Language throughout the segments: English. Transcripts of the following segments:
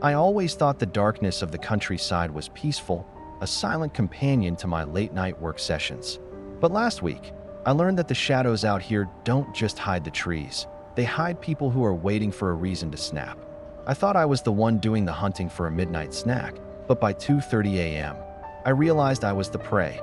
I always thought the darkness of the countryside was peaceful, a silent companion to my late-night work sessions. But last week, I learned that the shadows out here don't just hide the trees. They hide people who are waiting for a reason to snap. I thought I was the one doing the hunting for a midnight snack, but by 2:30 a.m., I realized I was the prey.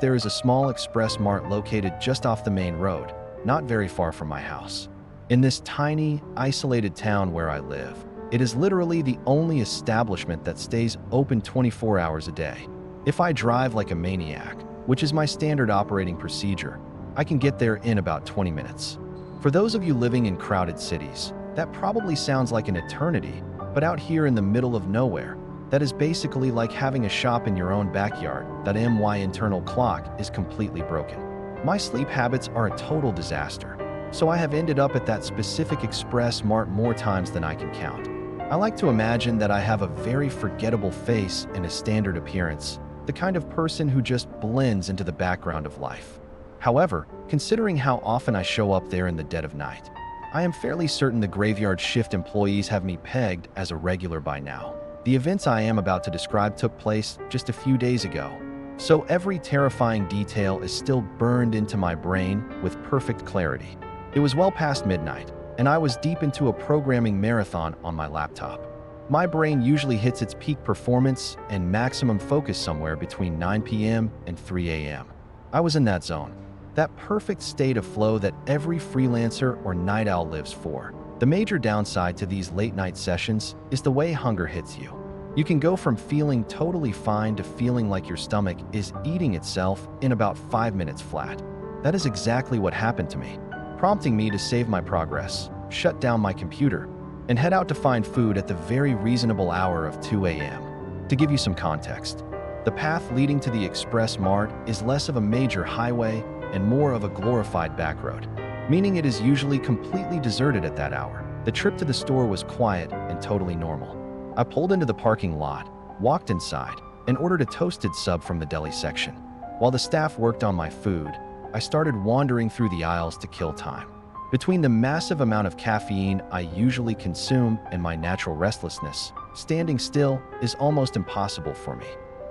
There is a small express mart located just off the main road, not very far from my house. In this tiny, isolated town where I live, it is literally the only establishment that stays open 24 hours a day. If I drive like a maniac, which is my standard operating procedure, I can get there in about 20 minutes. For those of you living in crowded cities, that probably sounds like an eternity, but out here in the middle of nowhere, that is basically like having a shop in your own backyard. That my internal clock is completely broken. My sleep habits are a total disaster, so I have ended up at that specific express mart more times than I can count. I like to imagine that I have a very forgettable face and a standard appearance, the kind of person who just blends into the background of life. However, considering how often I show up there in the dead of night, I am fairly certain the graveyard shift employees have me pegged as a regular by now. The events I am about to describe took place just a few days ago, so every terrifying detail is still burned into my brain with perfect clarity. It was well past midnight, and I was deep into a programming marathon on my laptop. My brain usually hits its peak performance and maximum focus somewhere between 9 p.m. and 3 a.m. I was in that zone, that perfect state of flow that every freelancer or night owl lives for. The major downside to these late-night sessions is the way hunger hits you. You can go from feeling totally fine to feeling like your stomach is eating itself in about 5 minutes flat. That is exactly what happened to me, prompting me to save my progress, shut down my computer, and head out to find food at the very reasonable hour of 2 a.m. To give you some context, the path leading to the Express Mart is less of a major highway and more of a glorified back road, meaning it is usually completely deserted at that hour. The trip to the store was quiet and totally normal. I pulled into the parking lot, walked inside, and ordered a toasted sub from the deli section. While the staff worked on my food, I started wandering through the aisles to kill time. Between the massive amount of caffeine I usually consume and my natural restlessness, standing still is almost impossible for me.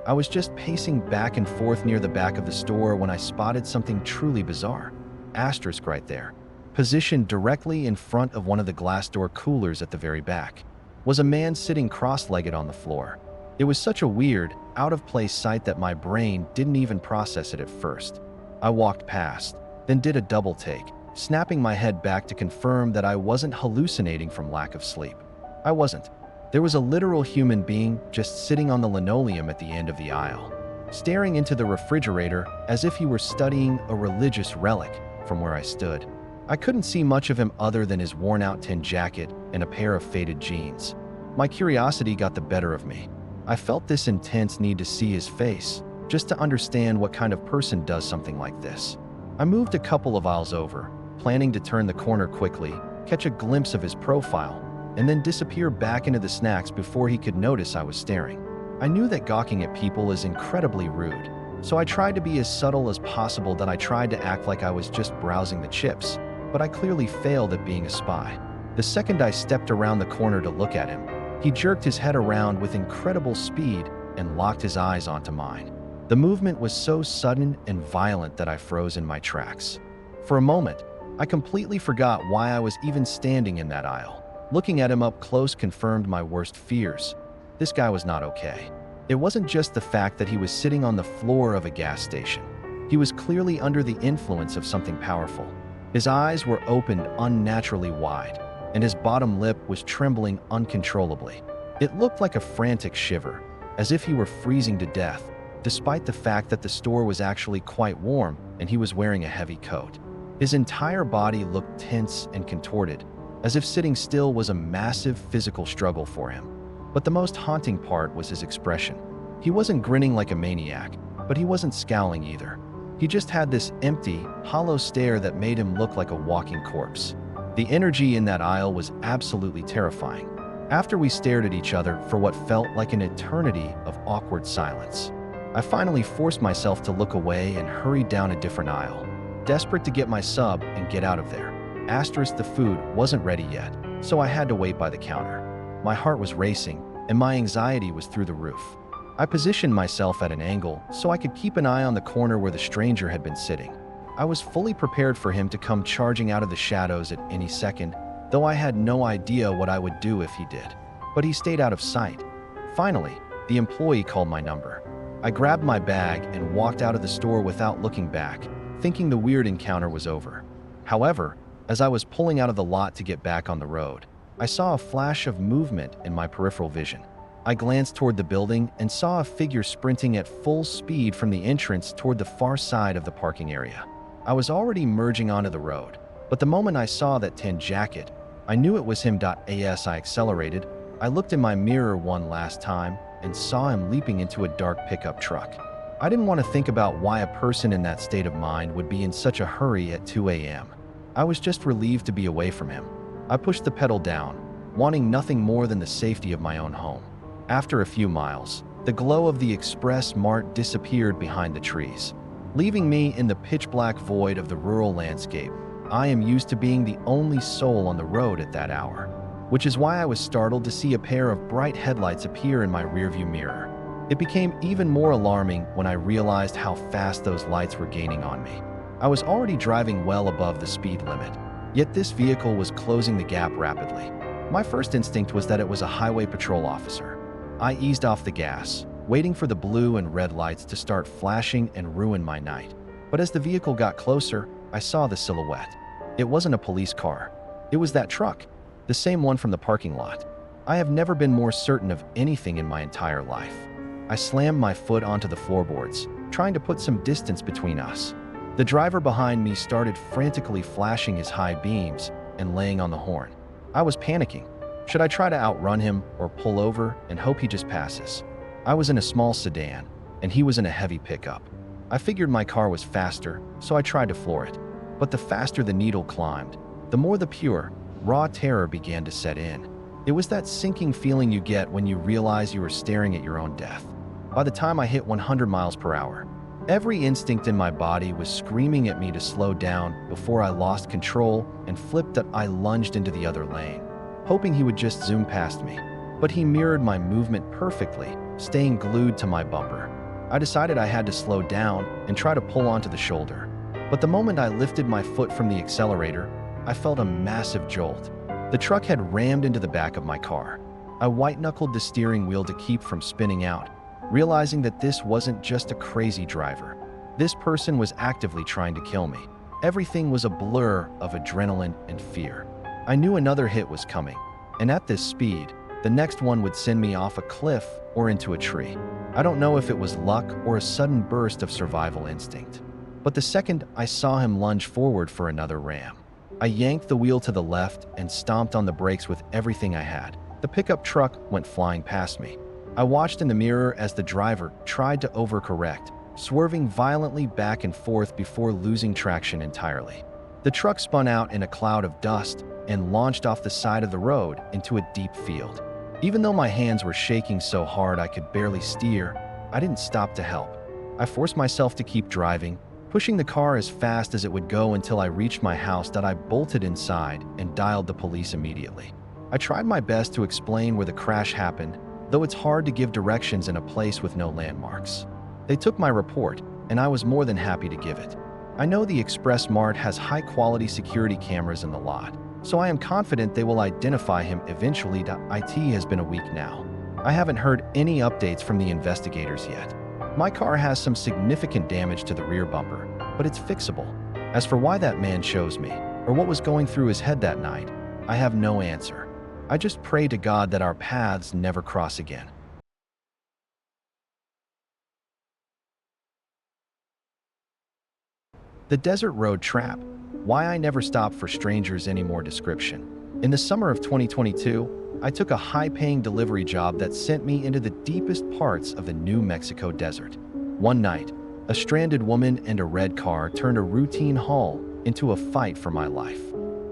I was just pacing back and forth near the back of the store when I spotted something truly bizarre. Asterisk right there, positioned directly in front of one of the glass door coolers at the very back, was a man sitting cross-legged on the floor. It was such a weird, out-of-place sight that my brain didn't even process it at first. I walked past, then did a double take, snapping my head back to confirm that I wasn't hallucinating from lack of sleep. I wasn't. There was a literal human being just sitting on the linoleum at the end of the aisle, staring into the refrigerator as if he were studying a religious relic from where I stood. I couldn't see much of him other than his worn-out tin jacket and a pair of faded jeans. My curiosity got the better of me. I felt this intense need to see his face, just to understand what kind of person does something like this. I moved a couple of aisles over, planning to turn the corner quickly, catch a glimpse of his profile, and then disappear back into the snacks before he could notice I was staring. I knew that gawking at people is incredibly rude, so I tried to be as subtle as possible. That I tried to act like I was just browsing the chips, but I clearly failed at being a spy. The second I stepped around the corner to look at him, he jerked his head around with incredible speed and locked his eyes onto mine. The movement was so sudden and violent that I froze in my tracks. For a moment, I completely forgot why I was even standing in that aisle. Looking at him up close confirmed my worst fears. This guy was not okay. It wasn't just the fact that he was sitting on the floor of a gas station. He was clearly under the influence of something powerful. His eyes were opened unnaturally wide, and his bottom lip was trembling uncontrollably. It looked like a frantic shiver, as if he were freezing to death, despite the fact that the store was actually quite warm and he was wearing a heavy coat. His entire body looked tense and contorted, as if sitting still was a massive physical struggle for him. But the most haunting part was his expression. He wasn't grinning like a maniac, but he wasn't scowling either. He just had this empty, hollow stare that made him look like a walking corpse. The energy in that aisle was absolutely terrifying. After we stared at each other for what felt like an eternity of awkward silence, I finally forced myself to look away and hurried down a different aisle, desperate to get my sub and get out of there. Asterisk, the food wasn't ready yet, so I had to wait by the counter. My heart was racing, and my anxiety was through the roof. I positioned myself at an angle so I could keep an eye on the corner where the stranger had been sitting. I was fully prepared for him to come charging out of the shadows at any second, though I had no idea what I would do if he did. But he stayed out of sight. Finally, the employee called my number. I grabbed my bag and walked out of the store without looking back, thinking the weird encounter was over. However, as I was pulling out of the lot to get back on the road, I saw a flash of movement in my peripheral vision. I glanced toward the building and saw a figure sprinting at full speed from the entrance toward the far side of the parking area. I was already merging onto the road, but the moment I saw that tan jacket, I knew it was him. As I accelerated, I looked in my mirror one last time and saw him leaping into a dark pickup truck. I didn't want to think about why a person in that state of mind would be in such a hurry at 2 a.m. I was just relieved to be away from him. I pushed the pedal down, wanting nothing more than the safety of my own home. After a few miles, the glow of the Express Mart disappeared behind the trees, leaving me in the pitch-black void of the rural landscape. I am used to being the only soul on the road at that hour, which is why I was startled to see a pair of bright headlights appear in my rearview mirror. It became even more alarming when I realized how fast those lights were gaining on me. I was already driving well above the speed limit, yet this vehicle was closing the gap rapidly. My first instinct was that it was a highway patrol officer. I eased off the gas, waiting for the blue and red lights to start flashing and ruin my night. But as the vehicle got closer, I saw the silhouette. It wasn't a police car. It was that truck, the same one from the parking lot. I have never been more certain of anything in my entire life. I slammed my foot onto the floorboards, trying to put some distance between us. The driver behind me started frantically flashing his high beams and laying on the horn. I was panicking. Should I try to outrun him or pull over and hope he just passes? I was in a small sedan, and he was in a heavy pickup. I figured my car was faster, so I tried to floor it. But the faster the needle climbed, the more the pure, raw terror began to set in. It was that sinking feeling you get when you realize you are staring at your own death. By the time I hit 100 miles per hour, every instinct in my body was screaming at me to slow down before I lost control and flipped. I lunged into the other lane, hoping he would just zoom past me. But he mirrored my movement perfectly, staying glued to my bumper. I decided I had to slow down and try to pull onto the shoulder. But the moment I lifted my foot from the accelerator, I felt a massive jolt. The truck had rammed into the back of my car. I white-knuckled the steering wheel to keep from spinning out, realizing that this wasn't just a crazy driver. This person was actively trying to kill me. Everything was a blur of adrenaline and fear. I knew another hit was coming, and at this speed, the next one would send me off a cliff or into a tree. I don't know if it was luck or a sudden burst of survival instinct. But the second I saw him lunge forward for another ram, I yanked the wheel to the left and stomped on the brakes with everything I had. The pickup truck went flying past me. I watched in the mirror as the driver tried to overcorrect, swerving violently back and forth before losing traction entirely. The truck spun out in a cloud of dust and launched off the side of the road into a deep field. Even though my hands were shaking so hard I could barely steer, I didn't stop to help. I forced myself to keep driving, pushing the car as fast as it would go until I reached my house. I bolted inside and dialed the police immediately. I tried my best to explain where the crash happened, though it's hard to give directions in a place with no landmarks. They took my report, and I was more than happy to give it. I know the Express Mart has high-quality security cameras in the lot, so I am confident they will identify him eventually. It has been a week now. I haven't heard any updates from the investigators yet. My car has some significant damage to the rear bumper, but it's fixable. As for why that man chose me, or what was going through his head that night, I have no answer. I just pray to God that our paths never cross again. The Desert Road Trap. Why I never stop for strangers anymore. Description. In the summer of 2022, I took a high-paying delivery job that sent me into the deepest parts of the New Mexico desert. One night, a stranded woman and a red car turned a routine haul into a fight for my life.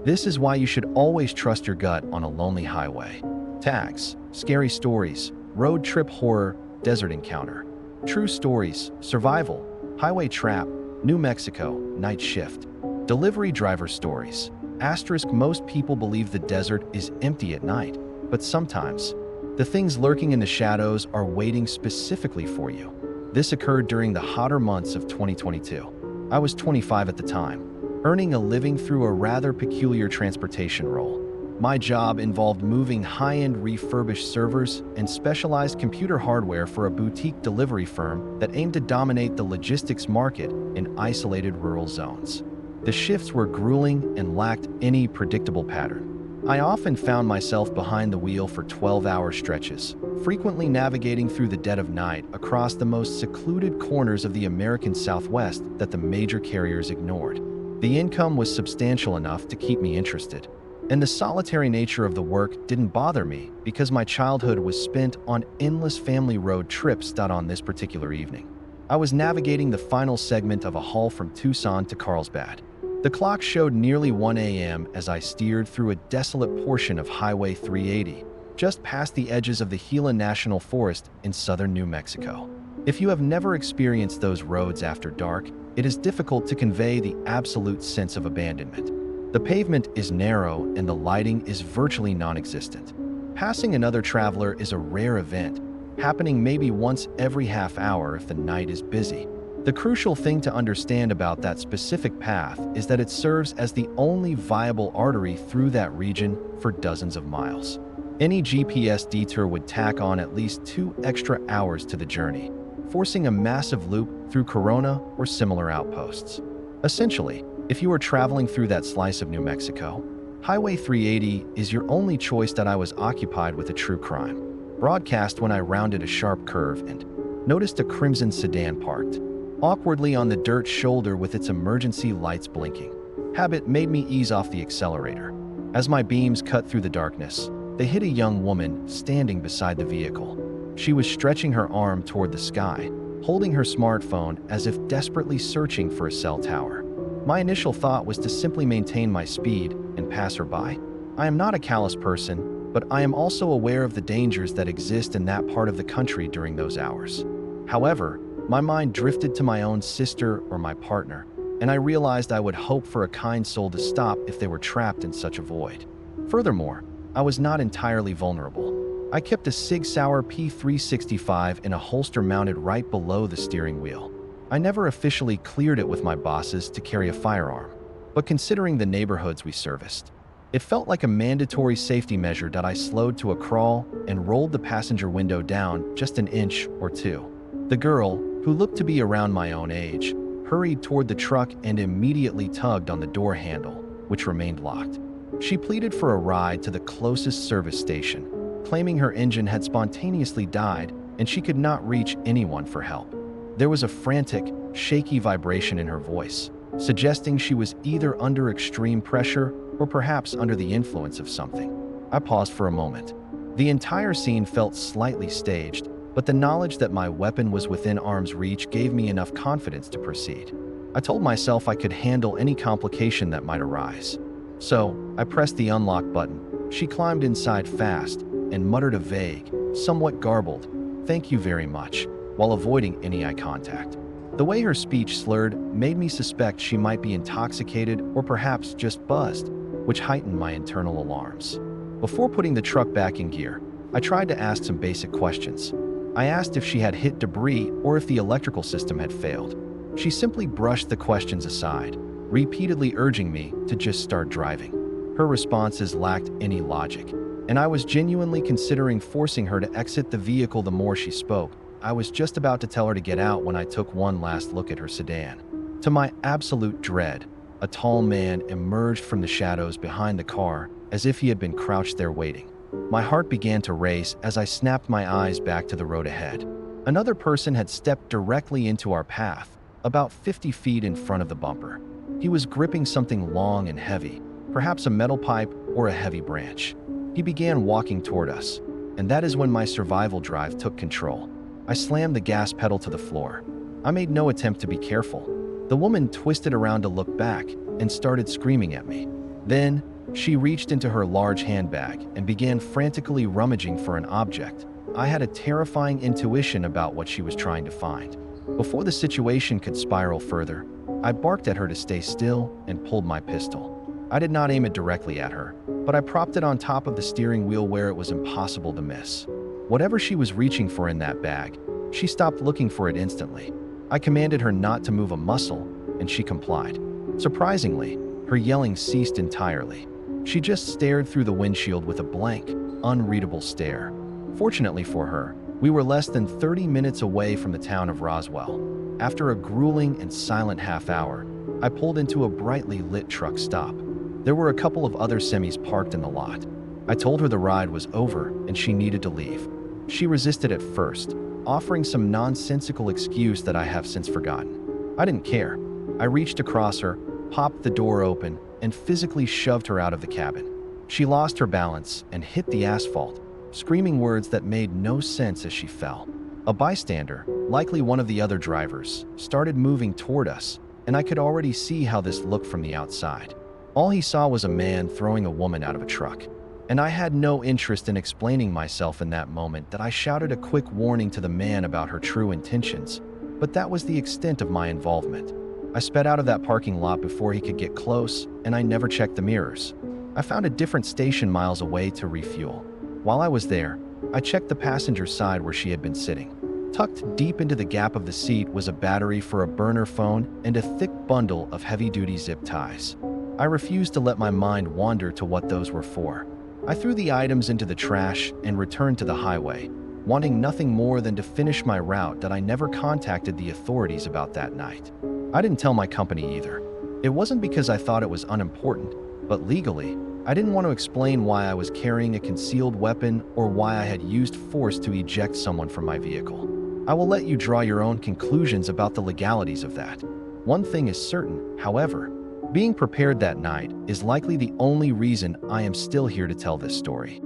This is why you should always trust your gut on a lonely highway. Tags: scary stories, road trip horror, desert encounter. True stories: survival, highway trap, New Mexico, night shift. Delivery driver stories. Asterisk: most people believe the desert is empty at night, but sometimes, the things lurking in the shadows are waiting specifically for you. This occurred during the hotter months of 2022. I was 25 at the time, earning a living through a rather peculiar transportation role. My job involved moving high-end refurbished servers and specialized computer hardware for a boutique delivery firm that aimed to dominate the logistics market in isolated rural zones. The shifts were grueling and lacked any predictable pattern. I often found myself behind the wheel for 12-hour stretches, frequently navigating through the dead of night across the most secluded corners of the American Southwest that the major carriers ignored. The income was substantial enough to keep me interested, and the solitary nature of the work didn't bother me because my childhood was spent on endless family road trips. On this particular evening, I was navigating the final segment of a haul from Tucson to Carlsbad. The clock showed nearly 1 a.m. as I steered through a desolate portion of Highway 380, just past the edges of the Gila National Forest in southern New Mexico. If you have never experienced those roads after dark, it is difficult to convey the absolute sense of abandonment. The pavement is narrow and the lighting is virtually non-existent. Passing another traveler is a rare event, happening maybe once every half hour if the night is busy. The crucial thing to understand about that specific path is that it serves as the only viable artery through that region for dozens of miles. Any GPS detour would tack on at least 2 extra hours to the journey, forcing a massive loop through Corona or similar outposts. Essentially, if you are traveling through that slice of New Mexico, Highway 380 is your only choice. I was occupied with a true crime broadcast when I rounded a sharp curve and noticed a crimson sedan parked awkwardly on the dirt shoulder with its emergency lights blinking. Habit made me ease off the accelerator. As my beams cut through the darkness, they hit a young woman standing beside the vehicle. She was stretching her arm toward the sky, holding her smartphone as if desperately searching for a cell tower. My initial thought was to simply maintain my speed and pass her by. I am not a callous person, but I am also aware of the dangers that exist in that part of the country during those hours. However, my mind drifted to my own sister or my partner, and I realized I would hope for a kind soul to stop if they were trapped in such a void. Furthermore, I was not entirely vulnerable. I kept a Sig Sauer P365 in a holster mounted right below the steering wheel. I never officially cleared it with my bosses to carry a firearm, but considering the neighborhoods we serviced, it felt like a mandatory safety measure. I slowed to a crawl and rolled the passenger window down just an inch or two. The girl, who looked to be around my own age, hurried toward the truck and immediately tugged on the door handle, which remained locked. She pleaded for a ride to the closest service station, claiming her engine had spontaneously died and she could not reach anyone for help. There was a frantic, shaky vibration in her voice, suggesting she was either under extreme pressure or perhaps under the influence of something. I paused for a moment. The entire scene felt slightly staged, but the knowledge that my weapon was within arm's reach gave me enough confidence to proceed. I told myself I could handle any complication that might arise. So, I pressed the unlock button. She climbed inside fast and muttered a vague, somewhat garbled, "Thank you very much," while avoiding any eye contact. The way her speech slurred made me suspect she might be intoxicated or perhaps just buzzed, which heightened my internal alarms. Before putting the truck back in gear, I tried to ask some basic questions. I asked if she had hit debris or if the electrical system had failed. She simply brushed the questions aside, repeatedly urging me to just start driving. Her responses lacked any logic, and I was genuinely considering forcing her to exit the vehicle. The more she spoke, I was just about to tell her to get out when I took one last look at her sedan. To my absolute dread, a tall man emerged from the shadows behind the car as if he had been crouched there waiting. My heart began to race as I snapped my eyes back to the road ahead. Another person had stepped directly into our path, about 50 feet in front of the bumper. He was gripping something long and heavy, perhaps a metal pipe or a heavy branch. He began walking toward us, and that is when my survival drive took control. I slammed the gas pedal to the floor. I made no attempt to be careful. The woman twisted around to look back and started screaming at me. Then, she reached into her large handbag and began frantically rummaging for an object. I had a terrifying intuition about what she was trying to find. Before the situation could spiral further, I barked at her to stay still and pulled my pistol. I did not aim it directly at her, but I propped it on top of the steering wheel where it was impossible to miss. Whatever she was reaching for in that bag, she stopped looking for it instantly. I commanded her not to move a muscle, and she complied. Surprisingly, her yelling ceased entirely. She just stared through the windshield with a blank, unreadable stare. Fortunately for her, we were less than 30 minutes away from the town of Roswell. After a grueling and silent half hour, I pulled into a brightly lit truck stop. There were a couple of other semis parked in the lot. I told her the ride was over and she needed to leave. She resisted at first, offering some nonsensical excuse that I have since forgotten. I didn't care. I reached across her, popped the door open, and physically shoved her out of the cabin. She lost her balance and hit the asphalt, screaming words that made no sense as she fell. A bystander, likely one of the other drivers, started moving toward us, and I could already see how this looked from the outside. All he saw was a man throwing a woman out of a truck. And I had no interest in explaining myself in that moment that I shouted a quick warning to the man about her true intentions, but that was the extent of my involvement. I sped out of that parking lot before he could get close, and I never checked the mirrors. I found a different station miles away to refuel. While I was there, I checked the passenger side where she had been sitting. Tucked deep into the gap of the seat was a battery for a burner phone and a thick bundle of heavy-duty zip ties. I refused to let my mind wander to what those were for. I threw the items into the trash and returned to the highway, wanting nothing more than to finish my route that I never contacted the authorities about that night. I didn't tell my company either. It wasn't because I thought it was unimportant, but legally, I didn't want to explain why I was carrying a concealed weapon or why I had used force to eject someone from my vehicle. I will let you draw your own conclusions about the legalities of that. One thing is certain, however, being prepared that night is likely the only reason I am still here to tell this story.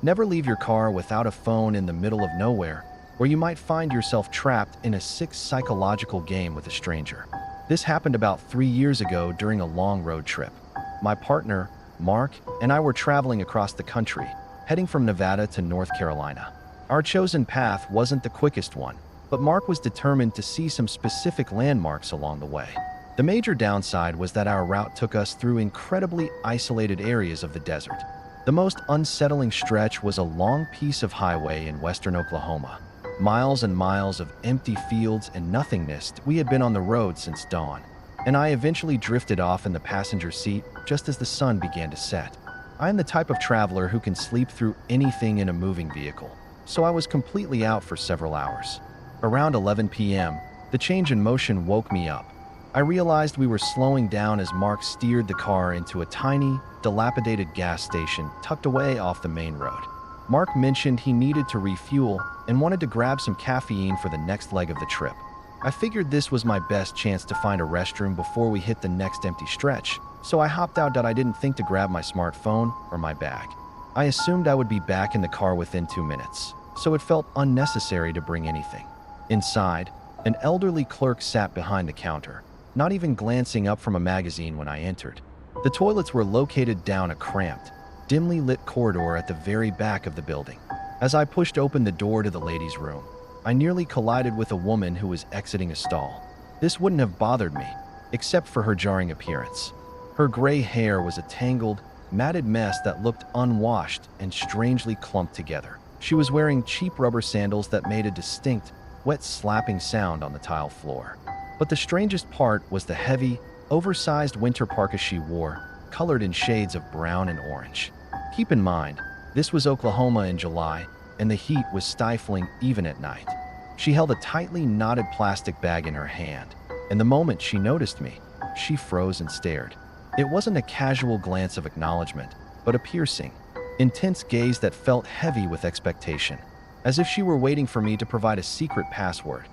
Never leave your car without a phone in the middle of nowhere, or you might find yourself trapped in a sick psychological game with a stranger. This happened about 3 years ago during a long road trip. My partner, Mark, and I were traveling across the country, heading from Nevada to North Carolina. Our chosen path wasn't the quickest one, but Mark was determined to see some specific landmarks along the way. The major downside was that our route took us through incredibly isolated areas of the desert. The most unsettling stretch was a long piece of highway in western Oklahoma. Miles and miles of empty fields and nothingness. We had been on the road since dawn, and I eventually drifted off in the passenger seat just as the sun began to set. I am the type of traveler who can sleep through anything in a moving vehicle, so I was completely out for several hours. Around 11 p.m., the change in motion woke me up. I realized we were slowing down as Mark steered the car into a tiny, dilapidated gas station tucked away off the main road. Mark mentioned he needed to refuel and wanted to grab some caffeine for the next leg of the trip. I figured this was my best chance to find a restroom before we hit the next empty stretch, so I hopped out. I didn't think to grab my smartphone or my bag. I assumed I would be back in the car within 2 minutes, so it felt unnecessary to bring anything. Inside, an elderly clerk sat behind the counter, not even glancing up from a magazine when I entered. The toilets were located down a cramped, dimly lit corridor at the very back of the building. As I pushed open the door to the ladies' room, I nearly collided with a woman who was exiting a stall. This wouldn't have bothered me, except for her jarring appearance. Her gray hair was a tangled, matted mess that looked unwashed and strangely clumped together. She was wearing cheap rubber sandals that made a distinct, wet slapping sound on the tile floor. But the strangest part was the heavy, oversized winter parka she wore, colored in shades of brown and orange. Keep in mind, this was Oklahoma in July, and the heat was stifling even at night. She held a tightly knotted plastic bag in her hand, and the moment she noticed me, she froze and stared. It wasn't a casual glance of acknowledgement, but a piercing, intense gaze that felt heavy with expectation, as if she were waiting for me to provide a secret password.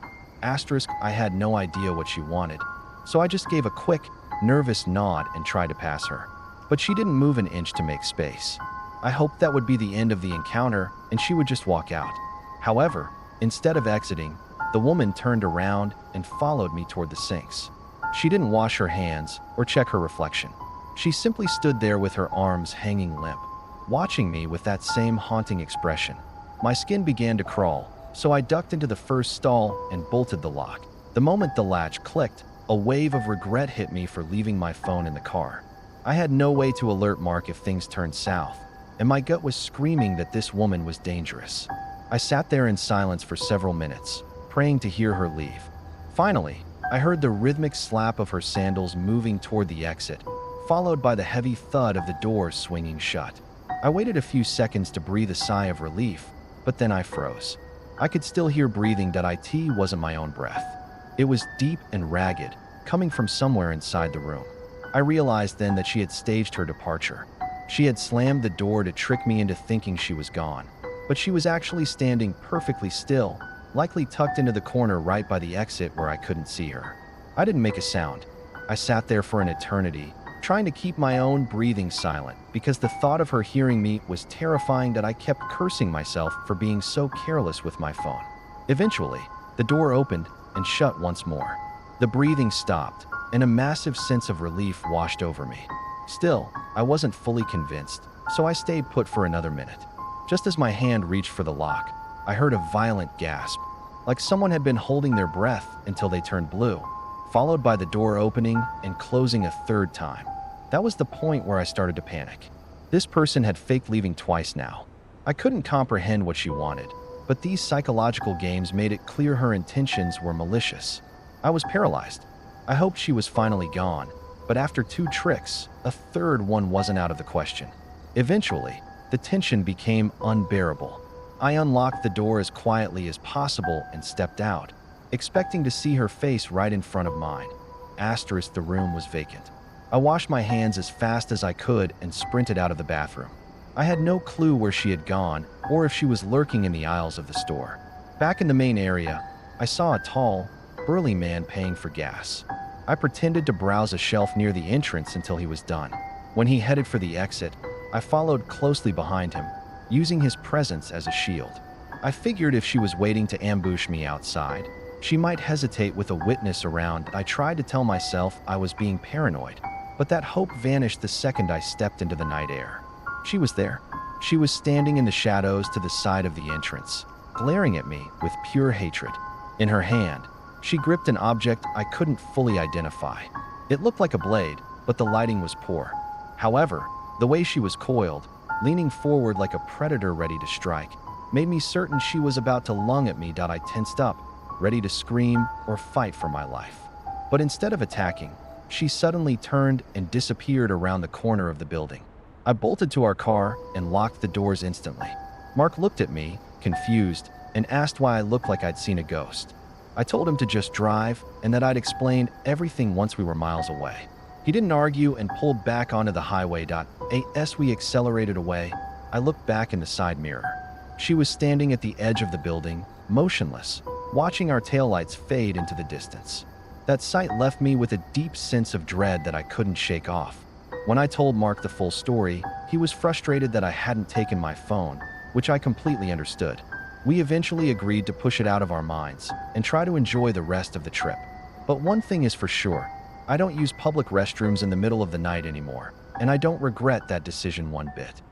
Asterisk, I had no idea what she wanted, so I just gave a quick, nervous nod and tried to pass her. But she didn't move an inch to make space. I hoped that would be the end of the encounter and she would just walk out. However, instead of exiting, the woman turned around and followed me toward the sinks. She didn't wash her hands or check her reflection. She simply stood there with her arms hanging limp, watching me with that same haunting expression. My skin began to crawl, so I ducked into the first stall and bolted the lock. The moment the latch clicked, a wave of regret hit me for leaving my phone in the car. I had no way to alert Mark if things turned south, and my gut was screaming that this woman was dangerous. I sat there in silence for several minutes, praying to hear her leave. Finally, I heard the rhythmic slap of her sandals moving toward the exit, followed by the heavy thud of the doors swinging shut. I waited a few seconds to breathe a sigh of relief, but then I froze. I could still hear breathing that it wasn't my own breath. It was deep and ragged, coming from somewhere inside the room. I realized then that she had staged her departure. She had slammed the door to trick me into thinking she was gone, but she was actually standing perfectly still, likely tucked into the corner right by the exit where I couldn't see her. I didn't make a sound. I sat there for an eternity, trying to keep my own breathing silent because the thought of her hearing me was terrifying that I kept cursing myself for being so careless with my phone. Eventually, the door opened and shut once more. The breathing stopped, and a massive sense of relief washed over me. Still, I wasn't fully convinced, so I stayed put for another minute. Just as my hand reached for the lock, I heard a violent gasp, like someone had been holding their breath until they turned blue, followed by the door opening and closing a third time. That was the point where I started to panic. This person had faked leaving twice now. I couldn't comprehend what she wanted, but these psychological games made it clear her intentions were malicious. I was paralyzed. I hoped she was finally gone, but after 2 tricks, a third one wasn't out of the question. Eventually, the tension became unbearable. I unlocked the door as quietly as possible and stepped out, expecting to see her face right in front of mine. Asterisk, the room was vacant. I washed my hands as fast as I could and sprinted out of the bathroom. I had no clue where she had gone or if she was lurking in the aisles of the store. Back in the main area, I saw a tall, burly man paying for gas. I pretended to browse a shelf near the entrance until he was done. When he headed for the exit, I followed closely behind him, using his presence as a shield. I figured if she was waiting to ambush me outside, she might hesitate with a witness around. I tried to tell myself I was being paranoid, but that hope vanished the second I stepped into the night air. She was there. She was standing in the shadows to the side of the entrance, glaring at me with pure hatred. In her hand, she gripped an object I couldn't fully identify. It looked like a blade, but the lighting was poor. However, the way she was coiled, leaning forward like a predator ready to strike, made me certain she was about to lunge at me. I tensed up, ready to scream or fight for my life. But instead of attacking, she suddenly turned and disappeared around the corner of the building. I bolted to our car and locked the doors instantly. Mark looked at me, confused, and asked why I looked like I'd seen a ghost. I told him to just drive and that I'd explain everything once we were miles away. He didn't argue and pulled back onto the highway. As we accelerated away, I looked back in the side mirror. She was standing at the edge of the building, motionless, watching our taillights fade into the distance. That sight left me with a deep sense of dread that I couldn't shake off. When I told Mark the full story, he was frustrated that I hadn't taken my phone, which I completely understood. We eventually agreed to push it out of our minds and try to enjoy the rest of the trip. But one thing is for sure, I don't use public restrooms in the middle of the night anymore, and I don't regret that decision one bit.